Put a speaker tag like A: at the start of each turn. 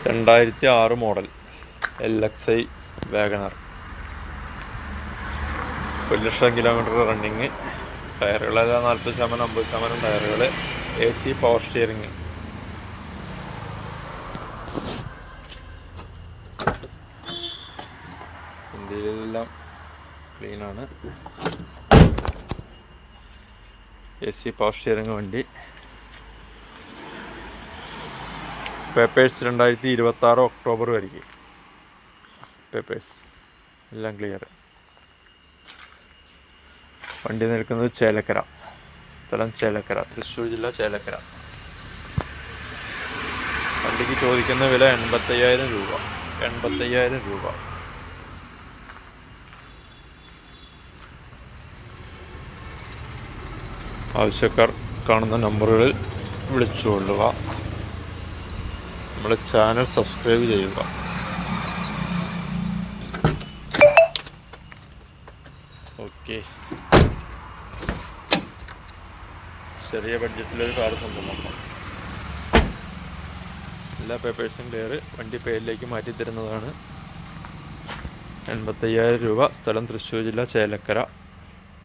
A: 2006 model LXi WagonR. 1,00,000 kilometre running. ടയറുകളെല്ലാം 40% 50% ടയറുകൾ. AC power steering. ഇന്ത്യയിലെല്ലാം ക്ലീനാണ്. AC പവർ സ്റ്റിയറിങ് വണ്ടി. പേപ്പേഴ്സ് 2026 ഒക്ടോബർ വരെയ്ക്ക്. പേപ്പേഴ്സ് എല്ലാം ക്ലിയർ. വണ്ടി നിൽക്കുന്നത് ചേലക്കര. സ്ഥലം ചേലക്കര, തൃശ്ശൂർ ജില്ല ചേലക്കര. വണ്ടിക്ക് ചോദിക്കുന്ന വില 85,000 രൂപ. 85,000 രൂപ. ആവശ്യക്കാർ കാണുന്ന നമ്പറുകളിൽ വിളിച്ചുകൊള്ളുക. നമ്മുടെ ചാനൽ സബ്സ്ക്രൈബ് ചെയ്യുക. ഓക്കെ. ചെറിയ ബഡ്ജറ്റിലൊരു കാർ സ്വന്തമാക്കാം. എല്ലാ പേപ്പേഴ്സും ക്ലിയർ. വണ്ടി പേരിലേക്ക് മാറ്റി തരുന്നതാണ്. 85,000 രൂപ. സ്ഥലം തൃശ്ശൂർ ജില്ല ചേലക്കര.